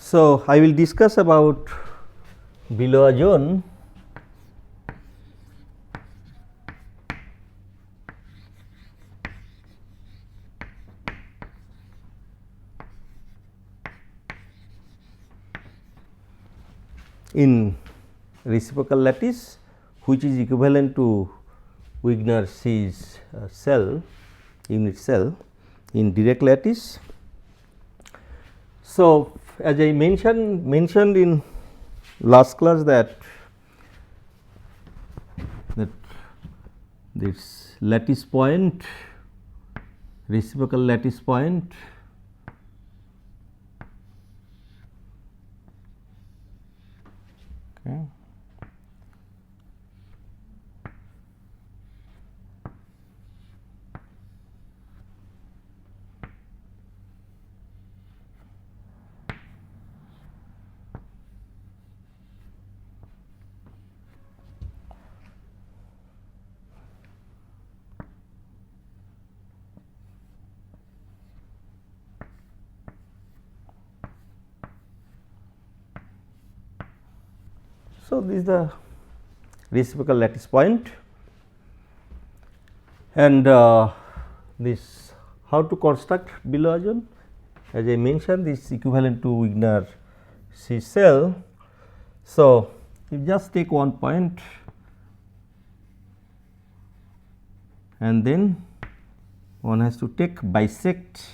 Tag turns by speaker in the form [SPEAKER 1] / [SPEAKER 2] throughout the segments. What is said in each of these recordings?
[SPEAKER 1] So, I will discuss about below zone in reciprocal lattice, which is equivalent to Wigner's cell unit cell in direct lattice. So, as I mentioned in last class that this lattice point, reciprocal lattice point okay, so, this is the reciprocal lattice point, and this how to construct below zone. As I mentioned, this is equivalent to Wigner's cell. So, you just take one point and then one has to take bisect,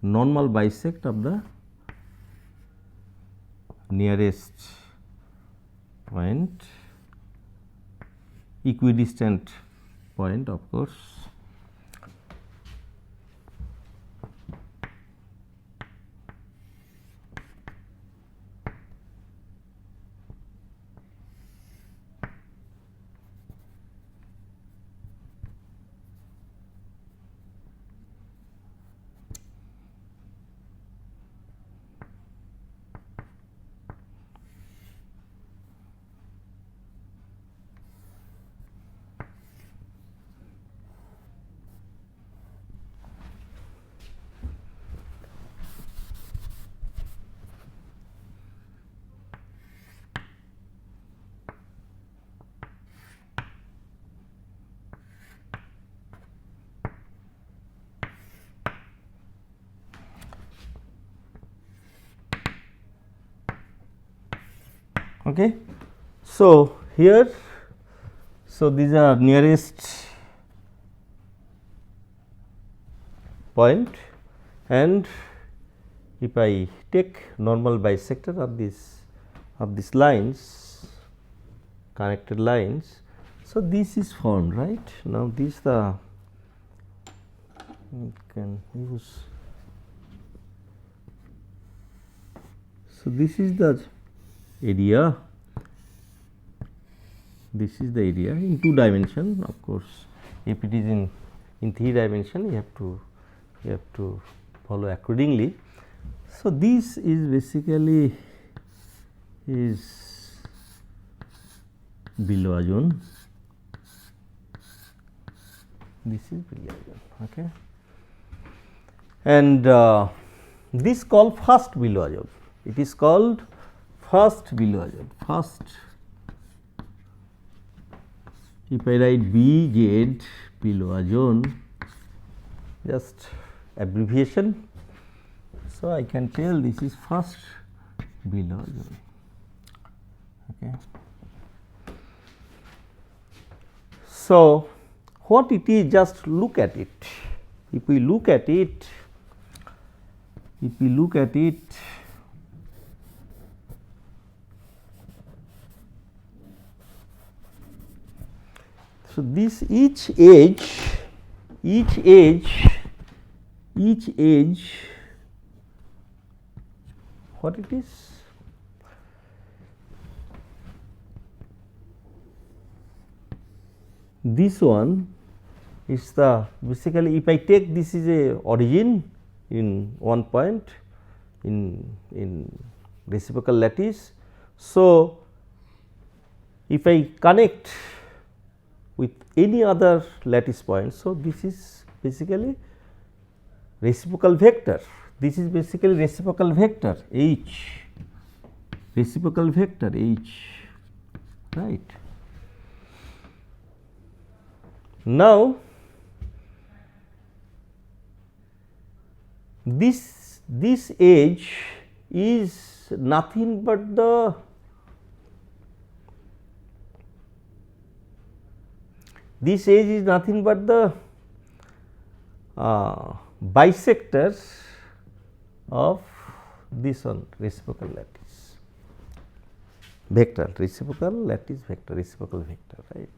[SPEAKER 1] normal bisect of the nearest point, equidistant point of course. Okay. So, here, so these are nearest point, and if I take normal bisector of these lines, connected lines. So, this is formed, right. Now, this the you can use. So, this is the area, this is the area in 2 dimension. Of course, if it is in 3 dimension, you have to follow accordingly. So, this is basically is below zone, this is below zone. Okay. And this called first below zone, it is called first below zone. First, if I write BZ below zone, just abbreviation. So, I can tell this is first below zone. Okay. So, what it is, just look at it. If we look at it, so this each edge, what it is? This one is the basically, if I take this is a origin in one point in reciprocal lattice. So, if I connect with any other lattice point, so this is basically reciprocal vector. this is basically reciprocal vector H, reciprocal vector H, right. Now, this edge is nothing but the bisectors of this one reciprocal lattice vector, reciprocal lattice vector, reciprocal vector, right.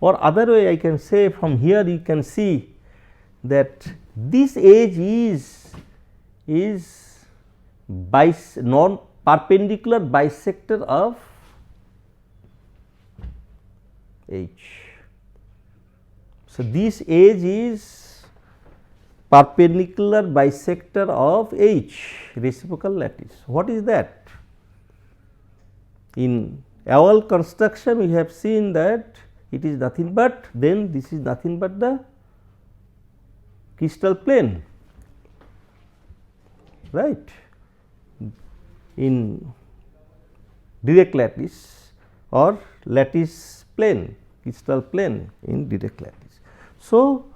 [SPEAKER 1] Or other way I can say, from here you can see that this edge is non perpendicular bisector of H. So, this edge is perpendicular bisector of H, reciprocal lattice. What is that? In Awal construction we have seen that it is nothing but, then this is nothing but the crystal plane, right, in direct lattice or lattice plane, crystal plane in direct lattice. So,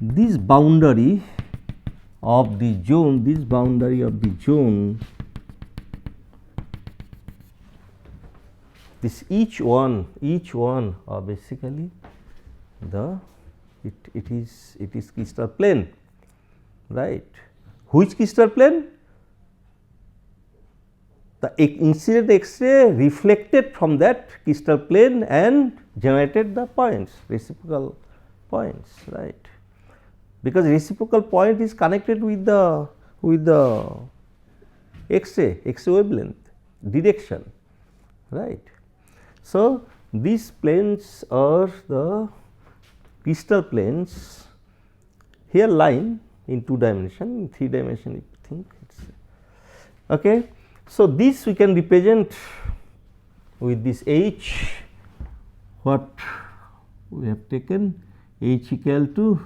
[SPEAKER 1] this boundary of the zone, this each one are basically the it is crystal plane, right. Which crystal plane? The incident X-ray reflected from that crystal plane and generated the points, reciprocal points, right. Because reciprocal point is connected with the X-ray wavelength direction, right. So, these planes are the crystal planes here lying in 2 dimension, in 3 dimension if you think it is okay. So, this we can represent with this H, what we have taken H equal to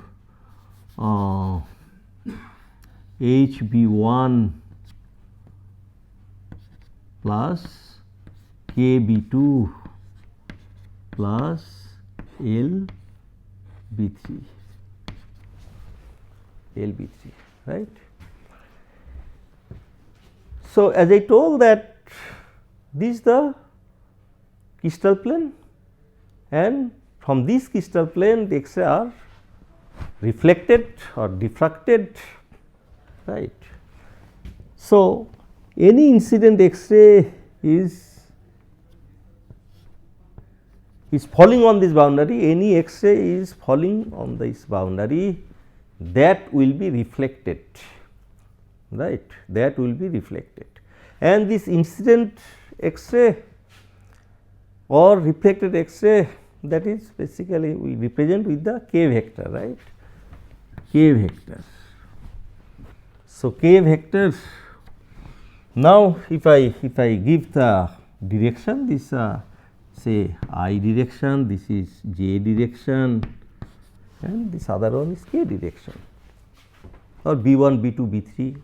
[SPEAKER 1] HB1 plus KB2 plus LB3, right. So, as I told that this is the crystal plane, and from this crystal plane the X-ray are reflected or diffracted, right. So, any incident X-ray is falling on this boundary, any X-ray is falling on this boundary, that will be reflected, right, that will be reflected. And this incident X-ray or reflected X-ray, that is basically we represent with the K vector, right, K vector. So, K vector. Now, if I give the direction, this say I direction, this is J direction, and this other one is K direction, or B1, B2, B3,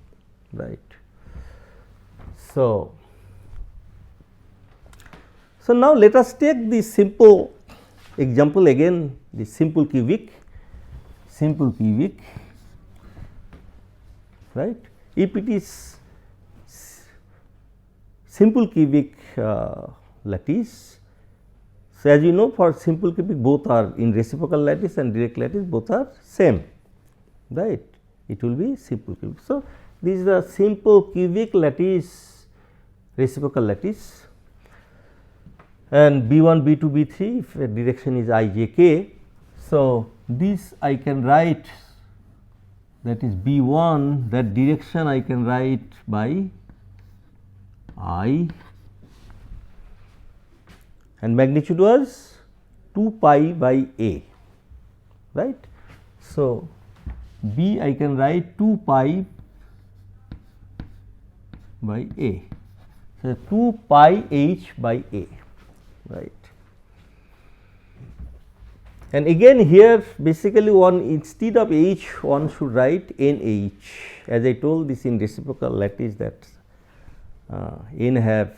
[SPEAKER 1] right. So, now let us take this simple example again, the simple cubic, right. If it is simple cubic lattice, so as you know, for simple cubic both are in reciprocal lattice and direct lattice, both are same, right, it will be simple cubic. So, this is the simple cubic lattice, reciprocal lattice, and B1, B2, B3 if a direction is I, J, K. So, this I can write, that is B1, that direction I can write by I, and magnitude was 2 pi by A, right. So, B I can write 2 pi by A, so 2 pi H by A, right. And again here basically one, instead of H one should write NH, as I told this in reciprocal lattice that N have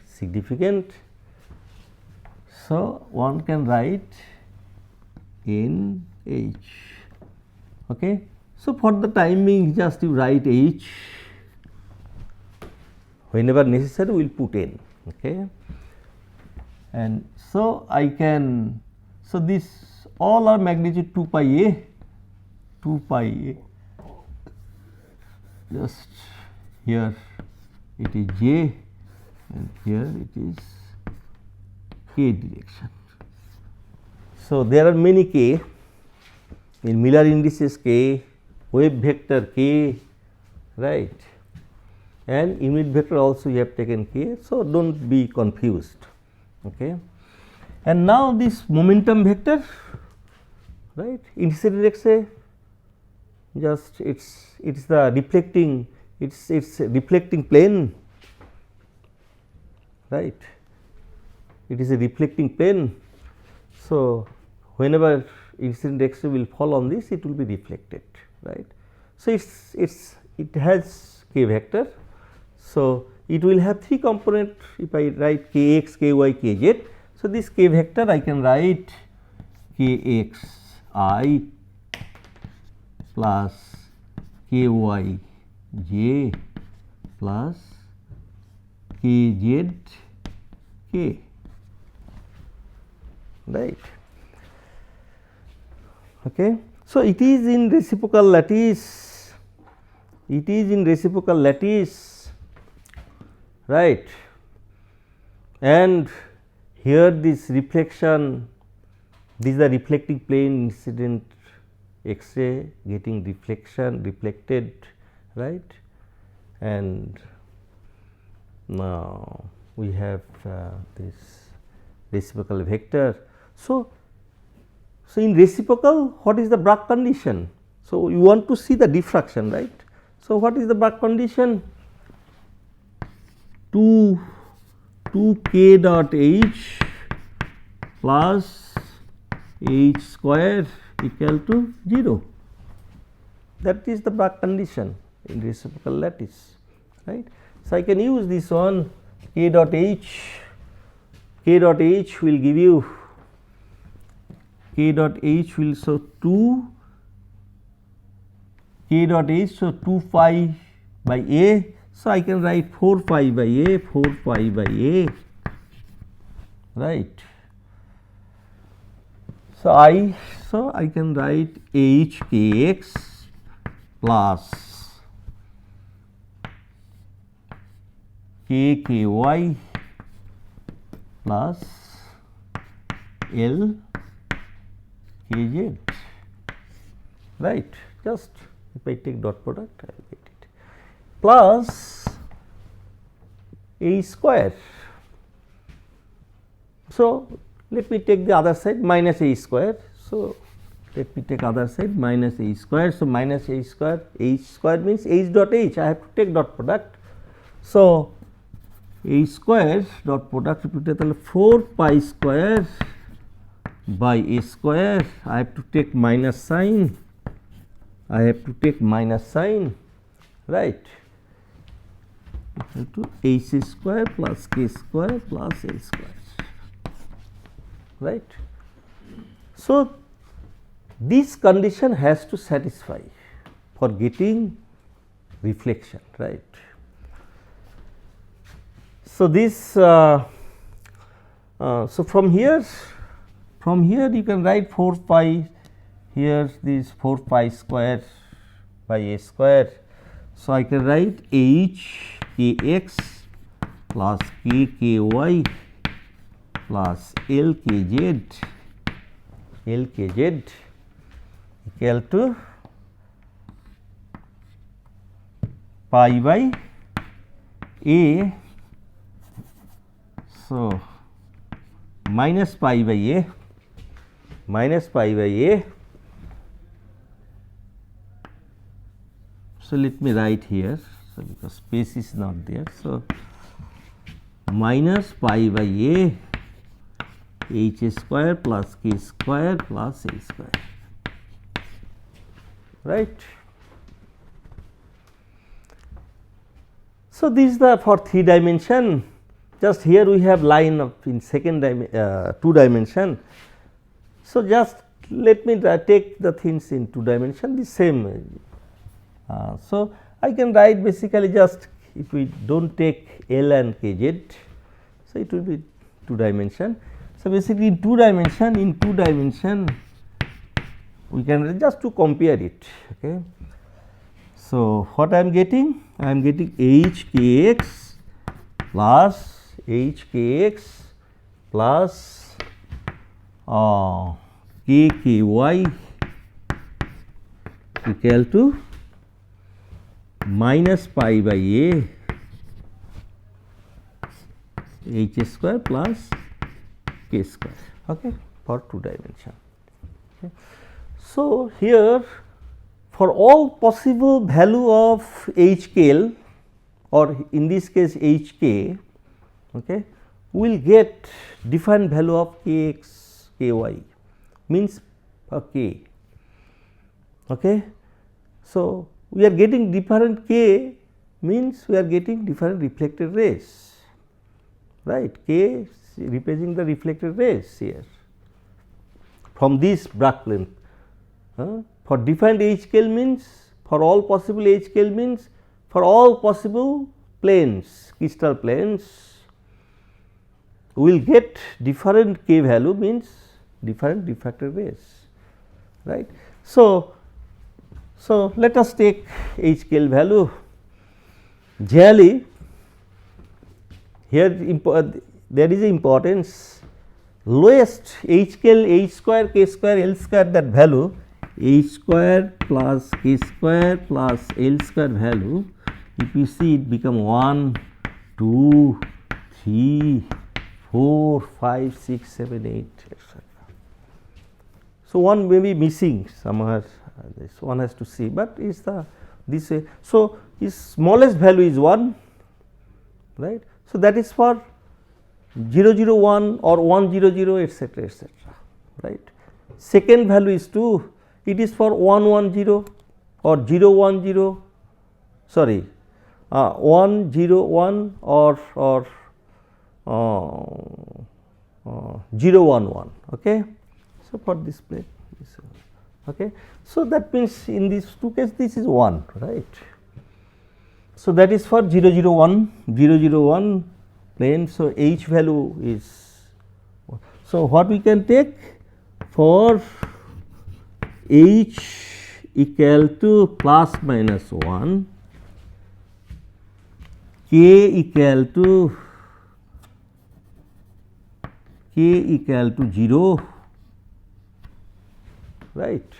[SPEAKER 1] significant. So, one can write NH. Okay. So, for the time being just you write H, whenever necessary we will put N. Okay. And so, I can, so this all are magnitude 2 pi a, 2 pi a, just here it is j and here it is k direction. So, there are many k, in Miller indices k, wave vector k, right, and unit vector also you have taken k. So, do not be confused. Okay. And now this momentum vector, right, incident x-ray, just it's the reflecting, it's reflecting plane, right, it is a reflecting plane. So, whenever incident x-ray will fall on this, it will be reflected, right. So, it has k vector. So, it will have 3 component. If I write kx, ky, kz. So, this k vector I can write kxi plus kyj plus kzk, right. Okay. So, it is in reciprocal lattice, it is in reciprocal lattice, right, and here this reflection, this is the reflecting plane, incident x-ray getting reflected, right, and now we have this reciprocal vector. So, in reciprocal, what is the Bragg condition? So, you want to see the diffraction, right. So, what is the Bragg condition? 2 k dot h plus h square equal to 0. That is the Bragg condition in reciprocal lattice, right. So, I can use this one k dot h will give you k dot h will, so 2 k dot h, so 2 pi by a. So, I can write 4 pi by a, 4 pi by a, right. So, I can write h kx plus k ky plus L kz, right. Just if I take dot product, I will get it, plus a square. So, let me take the other side minus a square. So, let me take other side minus a square. So, minus a square, h square means h dot h, I have to take dot product. So, a square dot product, if you take 4 pi square by a square, I have to take minus sign, right, equal to h square plus k square plus l square, right. So, this condition has to satisfy for getting reflection, right. So, this so from here you can write 4 pi, here this 4 pi square by a square. So, I can write h kx plus k ky plus L kz equal to pi by a. So, minus pi by a, So, let me write here. So, because space is not there. So, minus pi by a h square plus k square plus l square, right. So, this is the for 3 dimension, just here we have line of in second 2 dimension. So, just let me take the things in 2 dimension the same. So, I can write basically just if we do not take L and Kz, so it will be 2 dimension. So, basically in 2 dimension we can just to compare it. Okay. So, what I am getting? I am getting hkx plus hkx plus kky equal to minus pi by a h square plus k square, okay, for 2 dimension. Okay. So, here for all possible value of hkl or in this case hk, okay, we will get different value of kx, ky means for k. Okay. So, we are getting different k means we are getting different reflected rays, right, k representing the reflected rays here from this Bragg length. For defined hkl means for all possible hkl means for all possible planes, crystal planes, we will get different k value means different refracted rays, right. So, let us take hkl value. Generally, here there is a importance lowest hkl h square k square l square, that value h square plus k square plus l square value, if you see it become 1, 2, 3, 4, 5, 6, 7, 8, etc. So, one may be missing somewhere, this one has to see, but is the this way. So, its smallest value is 1, right. So, that is for 0 0 1 or 1 0 0 etc., etc., right. Second value is 2, it is for 1 1 0 or 0 1 0, sorry 1 0 1 or 0 1 1. Okay. So, for this plate, okay. So, that means in these two cases this is 1, right. So, that is for 0 0 1 plane. So, h value is, so what we can take for h equal to plus minus 1, k equal to 0, right.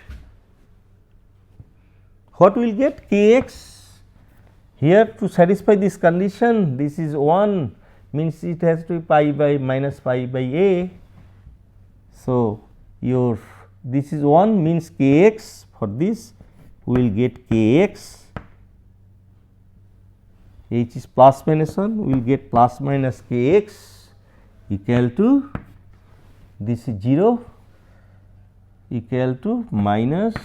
[SPEAKER 1] What we will get? Kx here to satisfy this condition, this is 1 means it has to be pi by minus pi by a. So, your this is 1 means kx, for this we will get kx, h is plus minus 1, we will get plus minus kx equal to, this is 0 equal to minus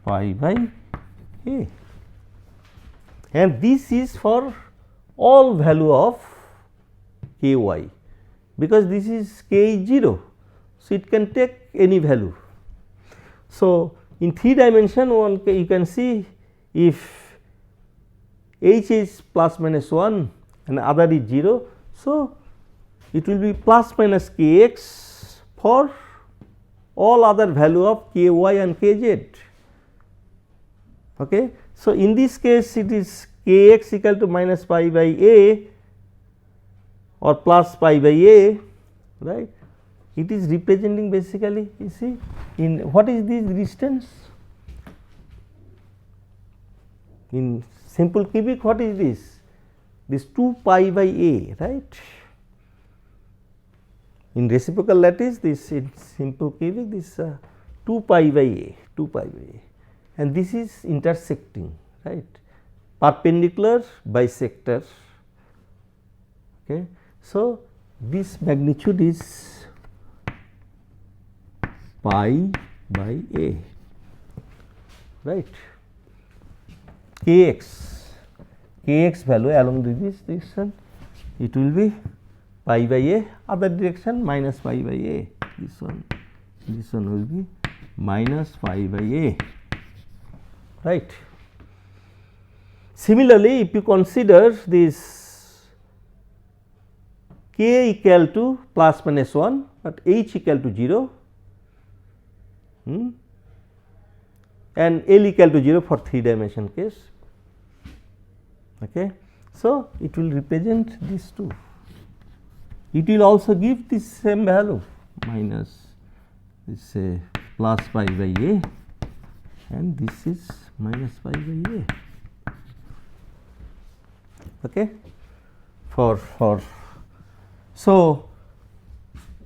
[SPEAKER 1] pi by a, and this is for all value of ky, because this is k is 0. So, it can take any value. So, in 3 dimension one you can see if h is plus minus 1 and other is 0. So, it will be plus minus kx for all other value of ky and kz. Okay. So, in this case it is kx equal to minus pi by a or plus pi by a, right. It is representing basically, you see, in what is this distance? In simple cubic, what is this? This 2 pi by a, right. In reciprocal lattice, this in simple cubic, this 2 pi by a, 2 pi by a, and this is intersecting, right, perpendicular bisector. Okay. So, this magnitude is pi by a, right. Kx value along this direction, it will be pi by a, other direction minus pi by a, this one will be minus pi by a, right. Similarly, if you consider this k equal to plus minus 1, but h equal to 0, and L equal to 0 for 3 dimension case. Okay. So, it will represent these two. It will also give this same value minus this plus pi by a, and this is minus pi by a. Okay. So,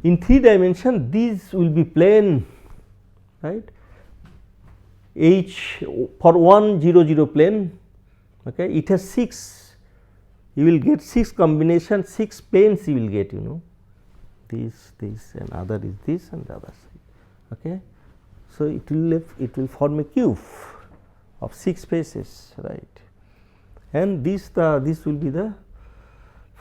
[SPEAKER 1] in 3 dimension these will be plane, right. H for 1 0 0 plane, okay, it has 6, you will get 6 combination, 6 planes you will get, you know, this and other is this and the other side. Okay. So, it will form a cube of 6 faces, right, and this will be the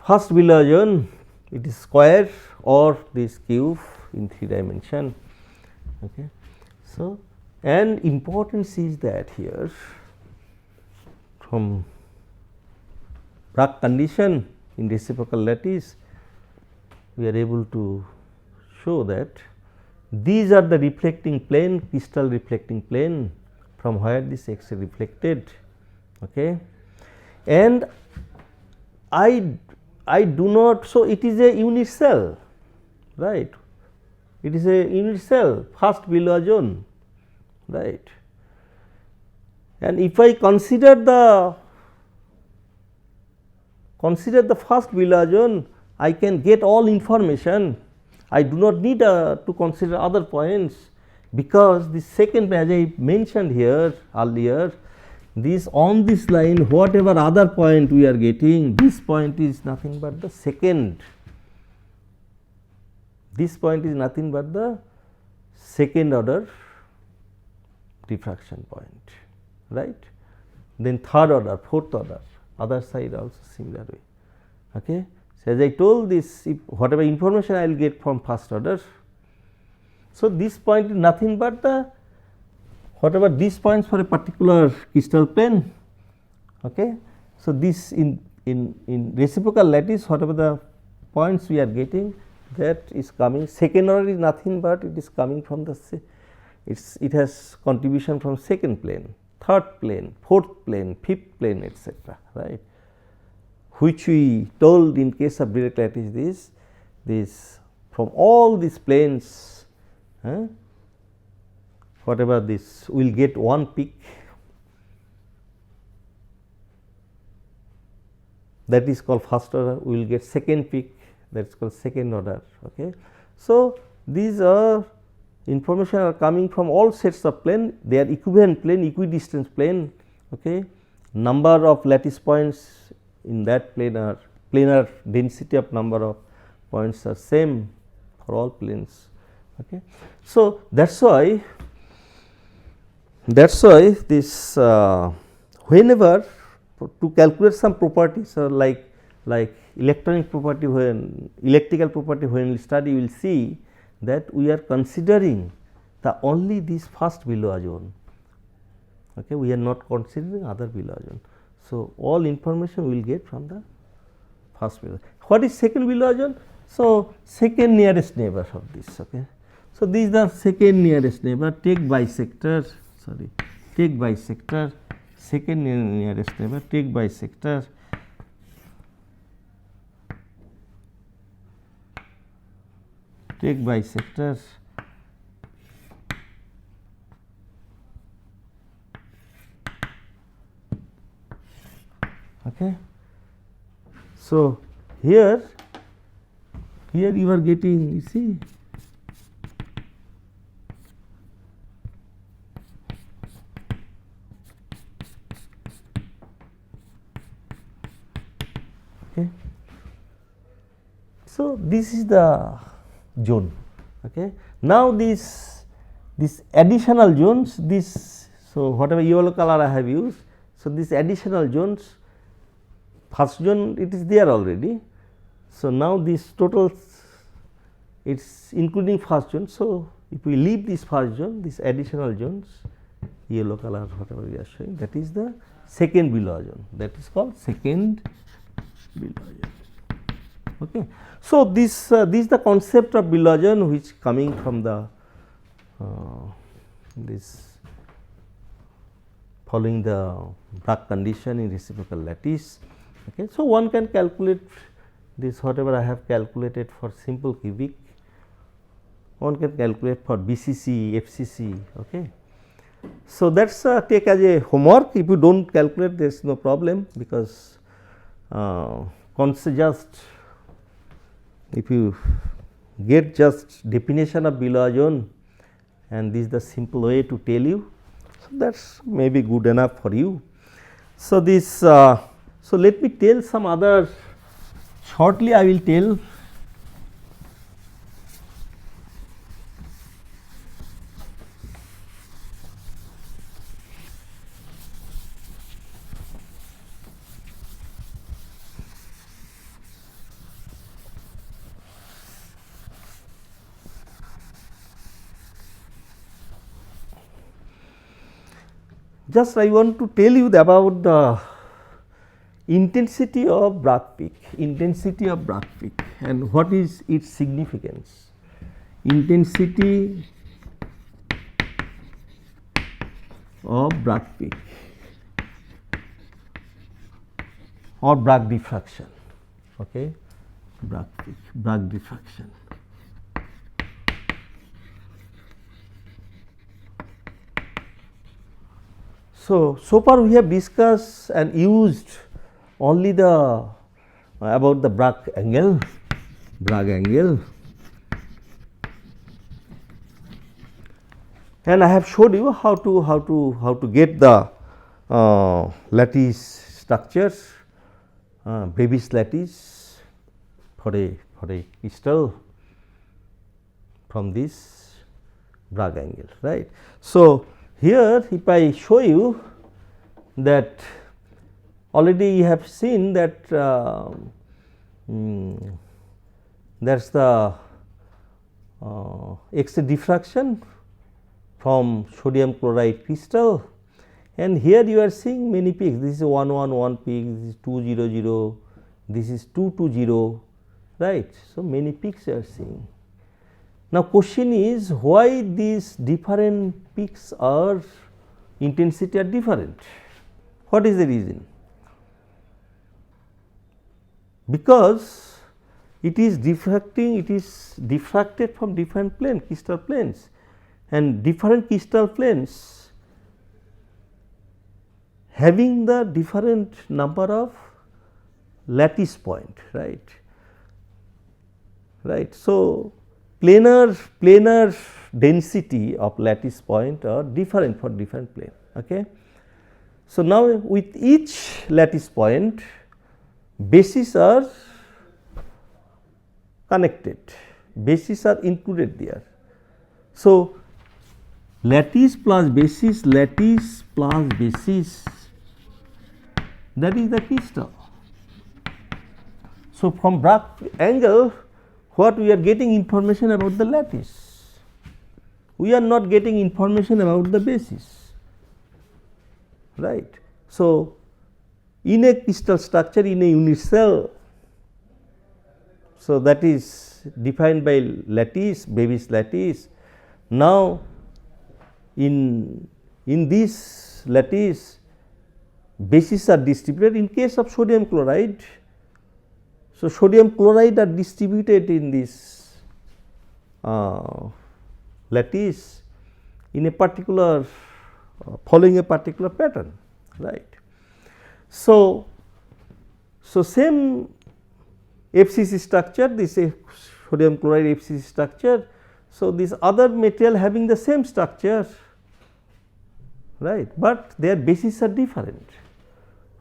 [SPEAKER 1] first billion, it is square or this cube in 3 dimension. Okay. So, and importance is that here from Bragg condition in reciprocal lattice, we are able to show that these are the reflecting plane, crystal reflecting plane from where this X-ray reflected. Okay. And I do not, so it is a unit cell, right, it is a unit cell, first Billow zone, right. And if I consider the first Billow zone, I can get all information. I do not need to consider other points, because the second, as I mentioned here earlier, this on this line whatever other point we are getting, this point is nothing but the second, this point is nothing but the second order diffraction point, right. Then third order, fourth order, other side also similar way. Okay. So, as I told this, if whatever information I will get from first order. So, this point is nothing but the whatever these points for a particular crystal plane. Okay. So, this in reciprocal lattice, whatever the points we are getting, that is coming, second order is nothing but it is coming from the, it has contribution from second plane, third plane, fourth plane, fifth plane, etc., right, which we told in case of direct lattice, this from all these planes, whatever this will get one peak, that is called first order, we will get second peak, that is called second order. Okay. So, these are information are coming from all sets of plane, they are equivalent plane, equidistant plane. Okay. Number of lattice points in that plane are planar density of number of points are same for all planes. Okay. So, that is why this whenever to calculate some properties or like electronic property, when electrical property, when we study, you will see that we are considering the only this first Billow zone. Okay. We are not considering other Billow zone. So, all information we will get from the first Billow. What is second Billow zone? So, second nearest neighbor of this. Okay. So, these are second nearest neighbor, take bisector, second nearest neighbor, take bisector, Okay. So, here you are getting, you see, okay. So, this is the zone. Okay. Now, this this additional zones, this, so whatever yellow color I have used, so this additional zones, first zone it is there already. So, now this total it is including first zone. So, if we leave this first zone, this additional zones, yellow color whatever we are showing, that is the second Billow zone, that is called second Billow zone. Okay. So, this is the concept of Billow zone which coming from the this following the Bragg condition in reciprocal lattice. Okay. So, one can calculate this whatever I have calculated for simple cubic, one can calculate for BCC, FCC. Okay. So, that is take as a homework. If you do not calculate, there is no problem, because just if you get just definition of Billow zone, and this is the simple way to tell you. So, that is maybe good enough for you. So, this so let me tell some other, shortly I will tell just I want to tell you about the intensity of Bragg peak, and what is its significance. Intensity of Bragg peak or Bragg diffraction. Okay. Bragg peak, Bragg diffraction. So far we have discussed and used only the about the Bragg angle, and I have showed you how to get the lattice structures, Brevis lattice for a crystal from this Bragg angle, right. So, here if I show you that already you have seen that that is the X-ray diffraction from sodium chloride crystal, and here you are seeing many peaks. This is 111 peak, this is 200, this is 220, right. So, many peaks you are seeing. Now, question is why these different peaks are intensity are different? What is the reason? Because it is diffracted from different plane, crystal planes, and different crystal planes having the different number of lattice point, right. So, planar density of lattice point are different for different plane. Okay. So, now with each lattice point bases are connected, bases are included there. So, lattice plus basis, that is the crystal. So, from Bragg angle, what we are getting information about the lattice, we are not getting information about the basis, right. So, in a crystal structure, in a unit cell, so that is defined by lattice, Brevis lattice. Now, in this lattice, bases are distributed. In case of sodium chloride, so sodium chloride are distributed in this lattice in a particular following a particular pattern, right. So, same FCC structure, this sodium chloride FCC structure. So, this other material having the same structure, right, but their bases are different.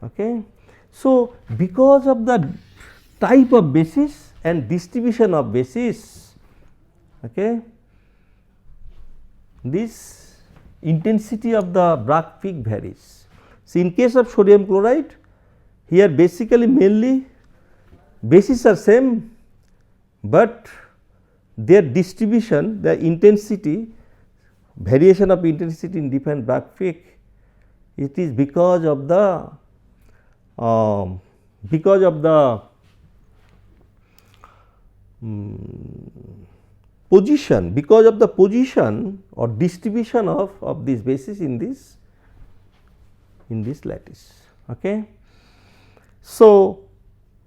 [SPEAKER 1] Okay. So, because of the type of basis and distribution of basis, okay, this intensity of the Bragg peak varies. So, in case of sodium chloride, here basically mainly bases are same, but their distribution, the intensity, variation of intensity in different Bragg peak, it is because of the position, because of the position or distribution of these bases in this lattice. Okay. So,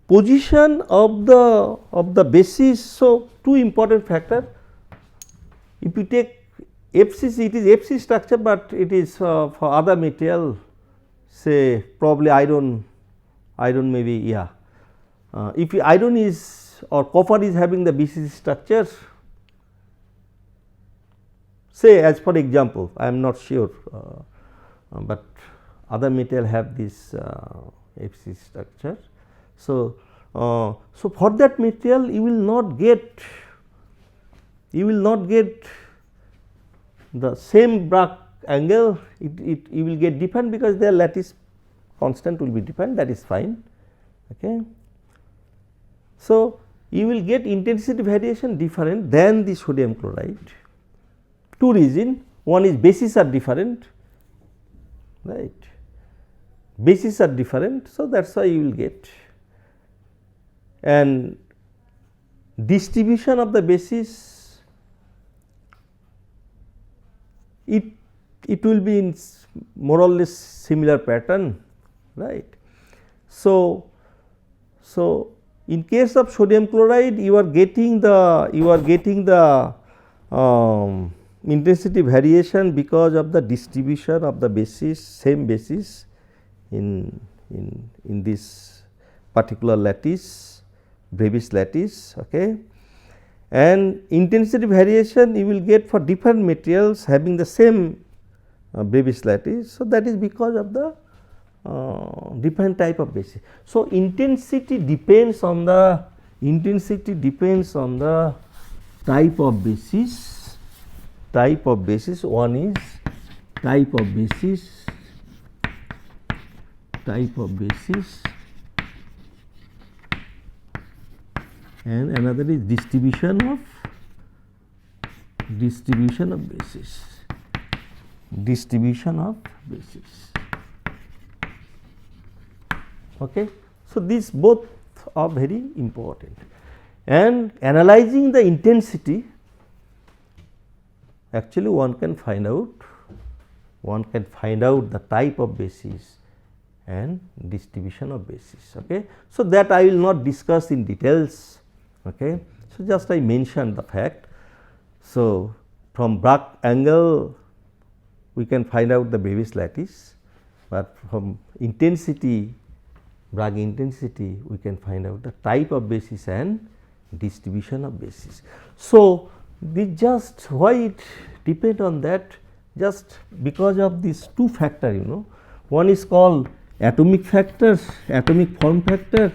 [SPEAKER 1] position of the basis. So, two important factor. If you take FCC, it is FC structure, but it is for other material, say probably iron maybe, yeah. If iron is or copper is having the BCC structure, say as for example, I am not sure, but other metal have this FC structure. So, so for that material you will not get the same Bragg angle, you will get different because their lattice constant will be different, that is fine. Okay. So, you will get intensity variation different than the sodium chloride. Two reasons, one is bases are different, right, bases are different. So, that is why you will get, and distribution of the basis, it will be in more or less similar pattern, right. So, in case of sodium chloride, you are getting the intensity variation because of the distribution of the basis, same basis in this particular lattice, Brevis lattice. Okay. And intensity variation you will get for different materials having the same Brevis lattice. So, that is because of the different type of basis. So, intensity depends on the type of basis. One is type of basis, and another is distribution of basis. Okay. So, these both are very important, and analyzing the intensity, actually one can find out the type of basis and distribution of basis. Okay. So, that I will not discuss in details. Okay. So, just I mentioned the fact. So, from Bragg angle we can find out the Brevis lattice, but from intensity, Bragg intensity, we can find out the type of basis and distribution of basis. So, just why it depend on that, just because of these two factor, you know, one is called atomic factors, atomic form factor,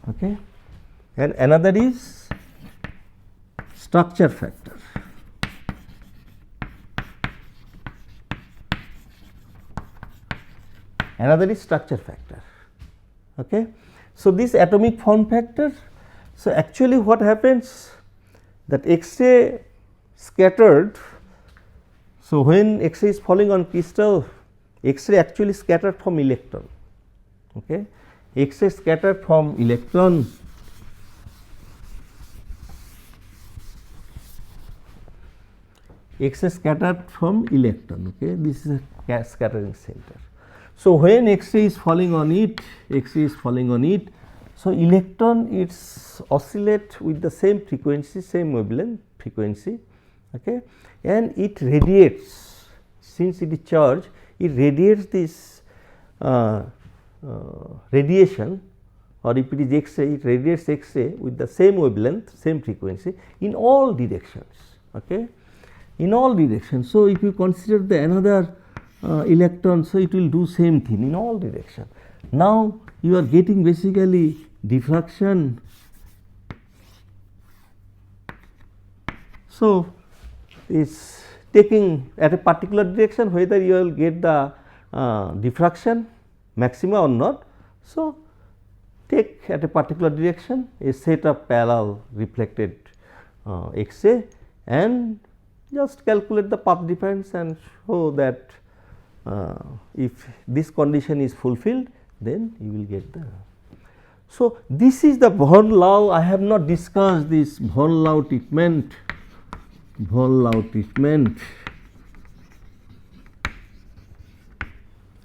[SPEAKER 1] okay, and another is structure factor. Another is structure factor. Okay. So, this atomic form factor, so actually what happens that X-ray scattered. So, when X-ray is falling on crystal, X-ray actually scattered from electron. Okay. X-ray scattered from electron, X-ray scattered from electron. Okay. This is a scattering center. So, when X-ray is falling on it, so electron it's oscillate with the same frequency, same wavelength frequency, okay, and it radiates, since it is charged, it radiates this radiation, or if it is X-ray, it radiates X-ray with the same wavelength, same frequency in all directions, okay, in all directions. So, if you consider the another electron, so it will do same thing in all direction. Now, you are getting basically diffraction So, is taking at a particular direction whether you will get the diffraction maxima or not. So, take at a particular direction a set of parallel reflected X-ray and just calculate the path difference and show that if this condition is fulfilled, then you will get the. So, this is the von Lau. I have not discussed this von Lau treatment.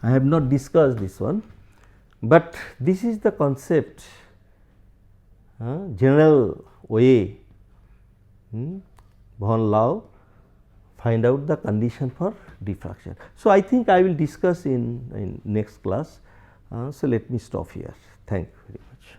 [SPEAKER 1] I have not discussed this one, but this is the concept, general way von Lau find out the condition for diffraction. So, I think I will discuss in next class. So, let me stop here. Thank you very much.